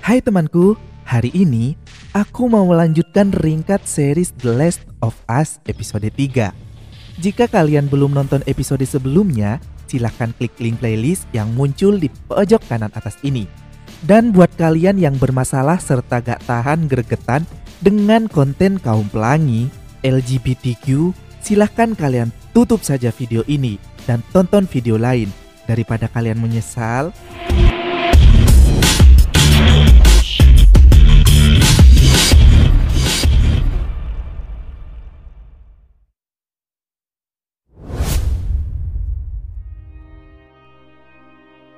Hai temanku, hari ini aku mau melanjutkan ringkat series The Last of Us episode 3. Jika kalian belum nonton episode sebelumnya, silahkan klik link playlist yang muncul di pojok kanan atas ini. Dan buat kalian yang bermasalah serta gak tahan gregetan dengan konten kaum pelangi, LGBTQ, silahkan kalian tutup saja video ini dan tonton video lain daripada kalian menyesal.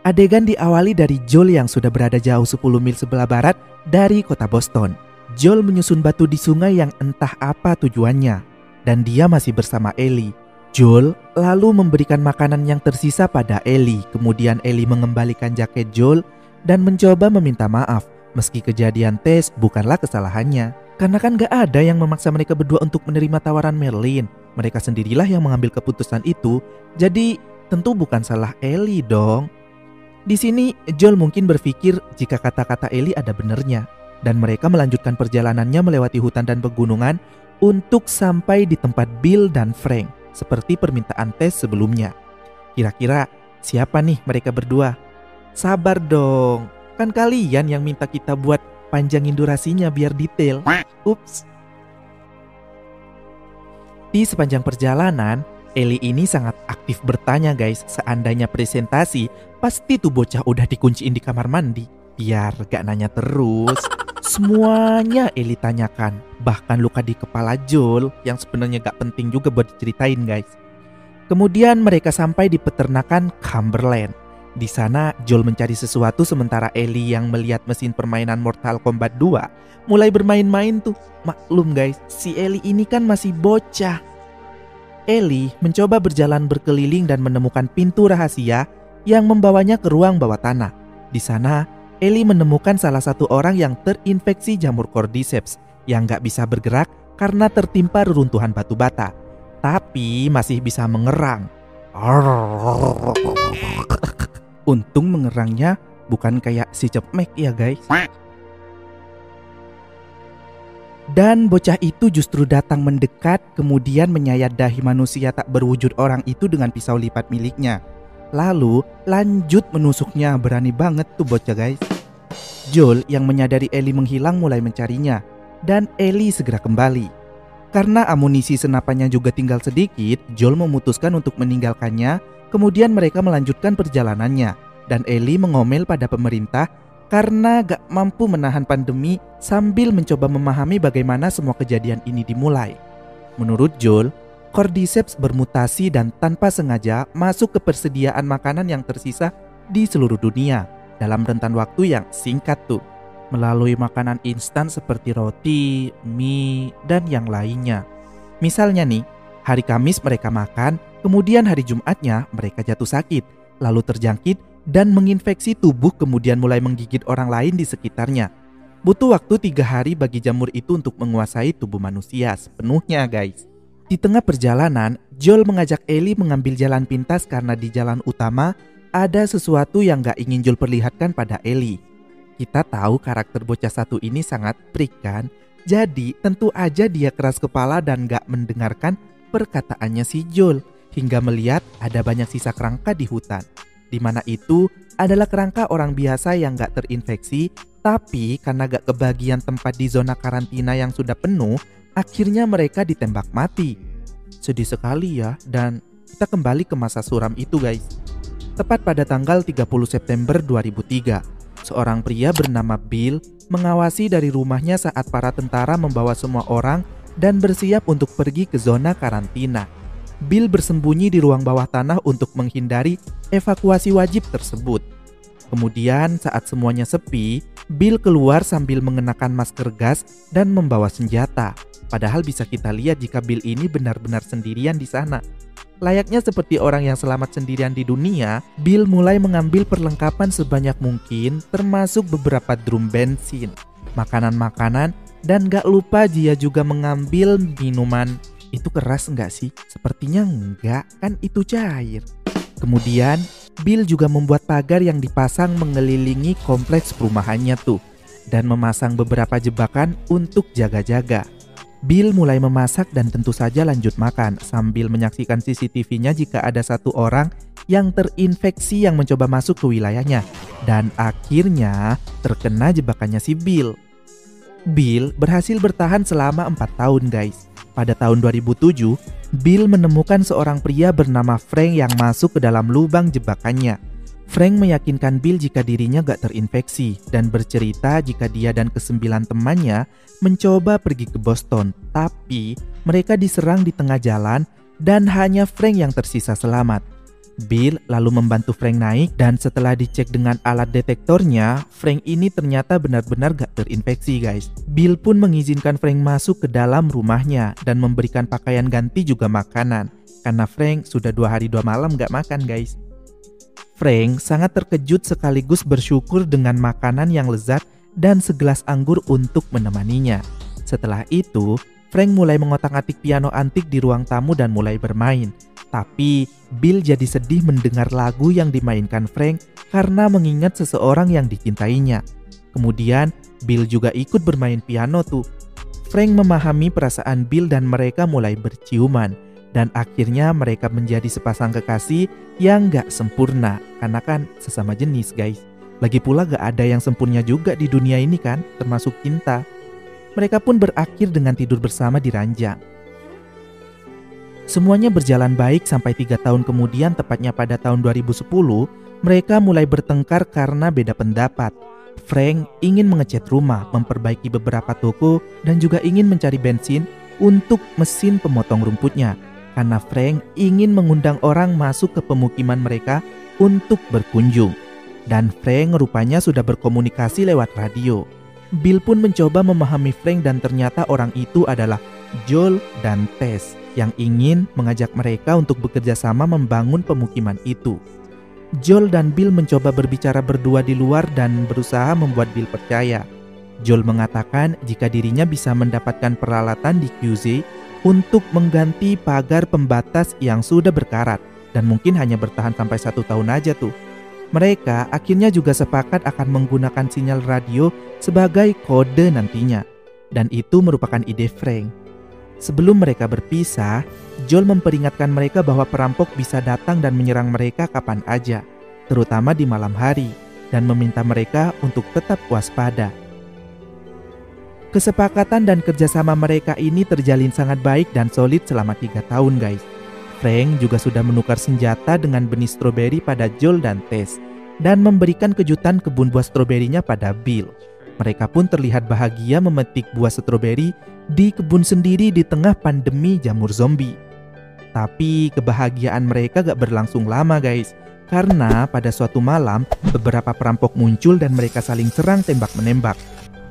Adegan diawali dari Joel yang sudah berada jauh 10 mil sebelah barat dari kota Boston. Joel menyusun batu di sungai yang entah apa tujuannya, dan dia masih bersama Ellie. Joel lalu memberikan makanan yang tersisa pada Ellie. Kemudian Ellie mengembalikan jaket Joel dan mencoba meminta maaf, meski kejadian tes bukanlah kesalahannya. Karena kan gak ada yang memaksa mereka berdua untuk menerima tawaran Merlin. Mereka sendirilah yang mengambil keputusan itu, jadi tentu bukan salah Ellie dong. Di sini Joel mungkin berpikir jika kata-kata Ellie ada benernya, dan mereka melanjutkan perjalanannya melewati hutan dan pegunungan untuk sampai di tempat Bill dan Frank seperti permintaan tes sebelumnya. Kira-kira siapa nih mereka berdua? Sabar dong, kan kalian yang minta kita buat panjangin durasinya biar detail. Ups. Di sepanjang perjalanan Ellie ini sangat aktif bertanya guys. Seandainya presentasi, pasti tuh bocah udah dikunciin di kamar mandi. Biar gak nanya terus, semuanya Ellie tanyakan. Bahkan luka di kepala Joel yang sebenarnya gak penting juga buat diceritain guys. Kemudian mereka sampai di peternakan Cumberland. Di sana Joel mencari sesuatu sementara Ellie yang melihat mesin permainan Mortal Kombat 2 mulai bermain-main tuh. Maklum guys, si Ellie ini kan masih bocah. Ellie mencoba berjalan berkeliling dan menemukan pintu rahasia yang membawanya ke ruang bawah tanah. Di sana, Ellie menemukan salah satu orang yang terinfeksi jamur cordyceps yang gak bisa bergerak karena tertimpa reruntuhan batu bata, tapi masih bisa mengerang. Untung mengerangnya bukan kayak si Cepmek ya guys. Dan bocah itu justru datang mendekat, kemudian menyayat dahi manusia tak berwujud orang itu dengan pisau lipat miliknya. Lalu lanjut menusuknya. Berani banget tuh bocah guys. Joel yang menyadari Ellie menghilang mulai mencarinya, dan Ellie segera kembali. Karena amunisi senapannya juga tinggal sedikit, Joel memutuskan untuk meninggalkannya. Kemudian mereka melanjutkan perjalanannya, dan Ellie mengomel pada pemerintah karena gak mampu menahan pandemi sambil mencoba memahami bagaimana semua kejadian ini dimulai. Menurut Joel, cordyceps bermutasi dan tanpa sengaja masuk ke persediaan makanan yang tersisa di seluruh dunia dalam rentan waktu yang singkat tuh, melalui makanan instan seperti roti, mie, dan yang lainnya. Misalnya nih, hari Kamis mereka makan, kemudian hari Jumatnya mereka jatuh sakit, lalu terjangkit dan menginfeksi tubuh, kemudian mulai menggigit orang lain di sekitarnya. Butuh waktu 3 hari bagi jamur itu untuk menguasai tubuh manusia sepenuhnya guys. Di tengah perjalanan, Joel mengajak Ellie mengambil jalan pintas karena di jalan utama ada sesuatu yang gak ingin Joel perlihatkan pada Ellie. Kita tahu karakter bocah satu ini sangat freak kan, jadi tentu aja dia keras kepala dan gak mendengarkan perkataannya si Joel, hingga melihat ada banyak sisa kerangka di hutan, di mana itu adalah kerangka orang biasa yang gak terinfeksi, tapi karena gak kebagian tempat di zona karantina yang sudah penuh, akhirnya mereka ditembak mati. Sedih sekali ya, dan kita kembali ke masa suram itu guys. Tepat pada tanggal 30 September 2003, seorang pria bernama Bill mengawasi dari rumahnya saat para tentara membawa semua orang dan bersiap untuk pergi ke zona karantina. Bill bersembunyi di ruang bawah tanah untuk menghindari evakuasi wajib tersebut. Kemudian saat semuanya sepi, Bill keluar sambil mengenakan masker gas dan membawa senjata. Padahal bisa kita lihat jika Bill ini benar-benar sendirian di sana. Layaknya seperti orang yang selamat sendirian di dunia, Bill mulai mengambil perlengkapan sebanyak mungkin, termasuk beberapa drum bensin, makanan-makanan, dan gak lupa dia juga mengambil minuman. Itu keras enggak sih? Sepertinya enggak, kan itu cair. Kemudian Bill juga membuat pagar yang dipasang mengelilingi kompleks perumahannya tuh. dan memasang beberapa jebakan untuk jaga-jaga. Bill mulai memasak dan tentu saja lanjut makan sambil menyaksikan CCTV-nya jika ada satu orang yang terinfeksi yang mencoba masuk ke wilayahnya dan akhirnya terkena jebakannya si Bill. Bill berhasil bertahan selama 4 tahun guys. Pada tahun 2007, Bill menemukan seorang pria bernama Frank yang masuk ke dalam lubang jebakannya. Frank meyakinkan Bill jika dirinya gak terinfeksi dan bercerita jika dia dan ke-9 temannya mencoba pergi ke Boston, tapi mereka diserang di tengah jalan dan hanya Frank yang tersisa selamat. Bill lalu membantu Frank naik dan setelah dicek dengan alat detektornya, Frank ini ternyata benar-benar gak terinfeksi guys. Bill pun mengizinkan Frank masuk ke dalam rumahnya dan memberikan pakaian ganti juga makanan, karena Frank sudah 2 hari 2 malam gak makan guys. Frank sangat terkejut sekaligus bersyukur dengan makanan yang lezat dan segelas anggur untuk menemaninya. Setelah itu, Frank mulai mengotak-atik piano antik di ruang tamu dan mulai bermain. Tapi Bill jadi sedih mendengar lagu yang dimainkan Frank karena mengingat seseorang yang dicintainya. Kemudian Bill juga ikut bermain piano tuh. Frank memahami perasaan Bill dan mereka mulai berciuman. Dan akhirnya mereka menjadi sepasang kekasih yang gak sempurna. Karena kan sesama jenis guys. Lagi pula gak ada yang sempurna juga di dunia ini kan, termasuk cinta. Mereka pun berakhir dengan tidur bersama di ranjang. Semuanya berjalan baik sampai 3 tahun kemudian, tepatnya pada tahun 2010, mereka mulai bertengkar karena beda pendapat. Frank ingin mengecat rumah, memperbaiki beberapa toko, dan juga ingin mencari bensin untuk mesin pemotong rumputnya. Karena Frank ingin mengundang orang masuk ke pemukiman mereka untuk berkunjung. Dan Frank rupanya sudah berkomunikasi lewat radio. Bill pun mencoba memahami Frank dan ternyata orang itu adalah Joel dan Tess yang ingin mengajak mereka untuk bekerja sama membangun pemukiman itu. Joel dan Bill mencoba berbicara berdua di luar dan berusaha membuat Bill percaya. Joel mengatakan jika dirinya bisa mendapatkan peralatan di QZ untuk mengganti pagar pembatas yang sudah berkarat dan mungkin hanya bertahan sampai 1 tahun aja tuh. Mereka akhirnya juga sepakat akan menggunakan sinyal radio sebagai kode nantinya, dan itu merupakan ide Frank. Sebelum mereka berpisah, Joel memperingatkan mereka bahwa perampok bisa datang dan menyerang mereka kapan aja, terutama di malam hari, dan meminta mereka untuk tetap waspada. Kesepakatan dan kerjasama mereka ini terjalin sangat baik dan solid selama 3 tahun guys. Frank juga sudah menukar senjata dengan benih stroberi pada Joel dan Tess dan memberikan kejutan kebun buah stroberinya pada Bill. Mereka pun terlihat bahagia memetik buah stroberi di kebun sendiri di tengah pandemi jamur zombie. Tapi kebahagiaan mereka gak berlangsung lama guys, karena pada suatu malam beberapa perampok muncul dan mereka saling serang tembak-menembak.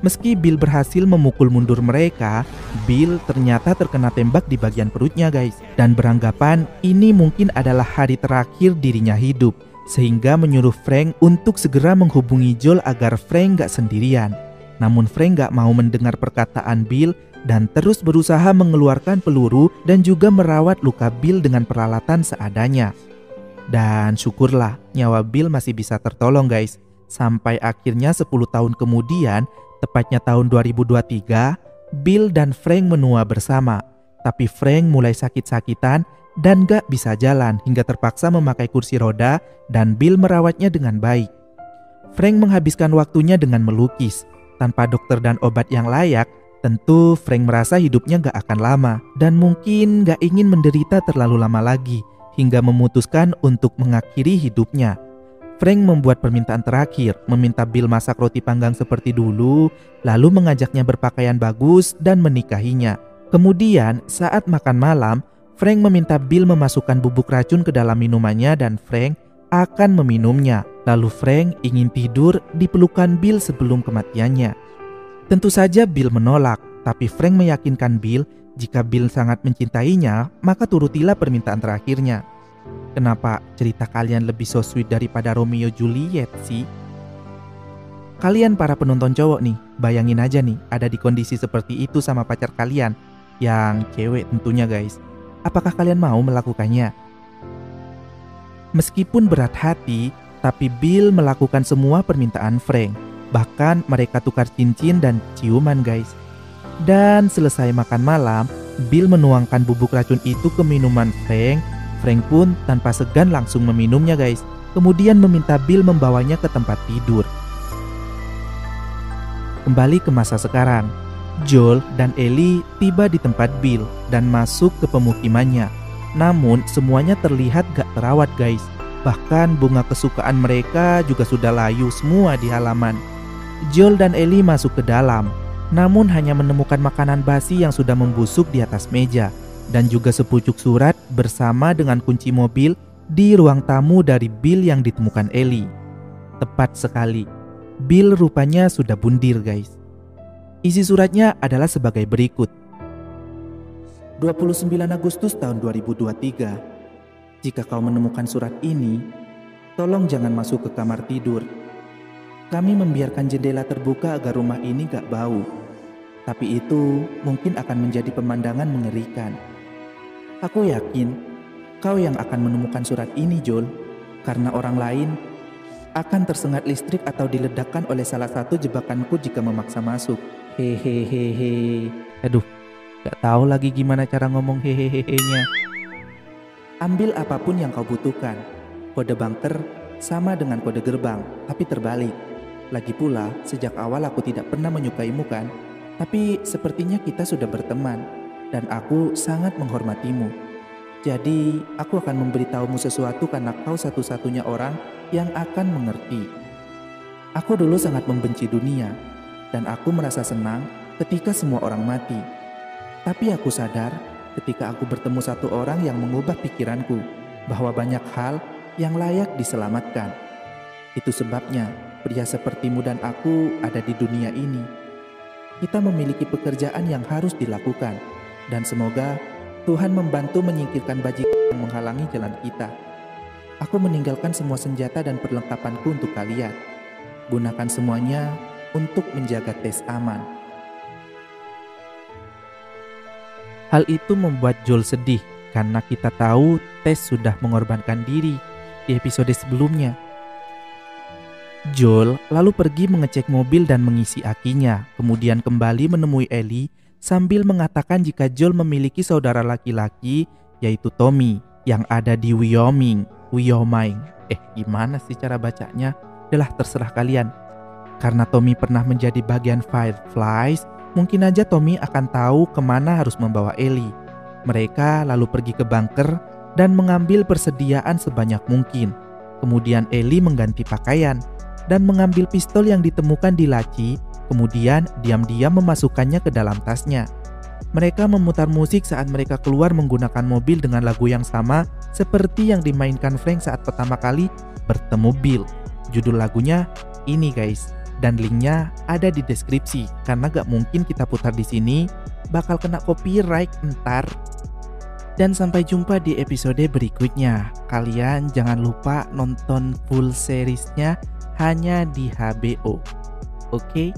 Meski Bill berhasil memukul mundur mereka, Bill ternyata terkena tembak di bagian perutnya guys. Dan beranggapan ini mungkin adalah hari terakhir dirinya hidup, sehingga menyuruh Frank untuk segera menghubungi Joel agar Frank gak sendirian. Namun Frank gak mau mendengar perkataan Bill dan terus berusaha mengeluarkan peluru dan juga merawat luka Bill dengan peralatan seadanya. Dan syukurlah nyawa Bill masih bisa tertolong guys. Sampai akhirnya 10 tahun kemudian, tepatnya tahun 2023, Bill dan Frank menua bersama. Tapi Frank mulai sakit-sakitan dan gak bisa jalan hingga terpaksa memakai kursi roda dan Bill merawatnya dengan baik. Frank menghabiskan waktunya dengan melukis. Tanpa dokter dan obat yang layak, tentu Frank merasa hidupnya gak akan lama dan mungkin gak ingin menderita terlalu lama lagi hingga memutuskan untuk mengakhiri hidupnya. Frank membuat permintaan terakhir, meminta Bill masak roti panggang seperti dulu, lalu mengajaknya berpakaian bagus dan menikahinya. Kemudian saat makan malam, Frank meminta Bill memasukkan bubuk racun ke dalam minumannya dan Frank akan meminumnya. Lalu Frank ingin tidur di pelukan Bill sebelum kematiannya. Tentu saja Bill menolak, tapi Frank meyakinkan Bill jika Bill sangat mencintainya, maka turutilah permintaan terakhirnya. Kenapa cerita kalian lebih so sweet daripada Romeo Juliet sih? Kalian para penonton cowok nih, bayangin aja nih ada di kondisi seperti itu sama pacar kalian, yang cewek tentunya guys. Apakah kalian mau melakukannya? Meskipun berat hati, tapi Bill melakukan semua permintaan Frank. Bahkan mereka tukar cincin dan ciuman guys. Dan selesai makan malam, Bill menuangkan bubuk racun itu ke minuman Frank. Frank pun tanpa segan langsung meminumnya guys. Kemudian meminta Bill membawanya ke tempat tidur. Kembali ke masa sekarang, Joel dan Ellie tiba di tempat Bill dan masuk ke pemukimannya. Namun semuanya terlihat gak terawat guys. Bahkan bunga kesukaan mereka juga sudah layu semua di halaman. Joel dan Ellie masuk ke dalam, namun hanya menemukan makanan basi yang sudah membusuk di atas meja, dan juga sepucuk surat bersama dengan kunci mobil di ruang tamu dari Bill yang ditemukan Ellie. Tepat sekali, Bill rupanya sudah bundir guys. Isi suratnya adalah sebagai berikut. 29 Agustus tahun 2023. Jika kau menemukan surat ini, tolong jangan masuk ke kamar tidur. Kami membiarkan jendela terbuka agar rumah ini gak bau. Tapi itu mungkin akan menjadi pemandangan mengerikan. Aku yakin kau yang akan menemukan surat ini, Joel, karena orang lain akan tersengat listrik atau diledakkan oleh salah satu jebakanku jika memaksa masuk. Hehehehe. Aduh, gak tahu lagi gimana cara ngomong hehehe-nya. Ambil apapun yang kau butuhkan. Kode bunker sama dengan kode gerbang, tapi terbalik. Lagi pula, sejak awal aku tidak pernah menyukaimu kan? Tapi sepertinya kita sudah berteman, dan aku sangat menghormatimu. Jadi, aku akan memberitahumu sesuatu karena kau satu-satunya orang yang akan mengerti. Aku dulu sangat membenci dunia, dan aku merasa senang ketika semua orang mati. Tapi aku sadar ketika aku bertemu satu orang yang mengubah pikiranku bahwa banyak hal yang layak diselamatkan. Itu sebabnya pria sepertimu dan aku ada di dunia ini. Kita memiliki pekerjaan yang harus dilakukan, dan semoga Tuhan membantu menyingkirkan bajingan yang menghalangi jalan kita. Aku meninggalkan semua senjata dan perlengkapanku untuk kalian. Gunakan semuanya untuk menjaga tes aman. Hal itu membuat Joel sedih karena kita tahu Tess sudah mengorbankan diri di episode sebelumnya. Joel lalu pergi mengecek mobil dan mengisi akinya, kemudian kembali menemui Ellie sambil mengatakan jika Joel memiliki saudara laki-laki yaitu Tommy yang ada di Wyoming. Gimana sih cara bacanya? Udah terserah kalian. Karena Tommy pernah menjadi bagian Fireflies, mungkin aja Tommy akan tahu kemana harus membawa Ellie. Mereka lalu pergi ke bunker dan mengambil persediaan sebanyak mungkin. Kemudian Ellie mengganti pakaian dan mengambil pistol yang ditemukan di laci. Kemudian diam-diam memasukkannya ke dalam tasnya. Mereka memutar musik saat mereka keluar menggunakan mobil dengan lagu yang sama seperti yang dimainkan Frank saat pertama kali bertemu Bill. Judul lagunya ini guys, dan linknya ada di deskripsi karena gak mungkin kita putar di sini, bakal kena copyright ntar. Dan sampai jumpa di episode berikutnya. Kalian jangan lupa nonton full seriesnya hanya di HBO. Oke?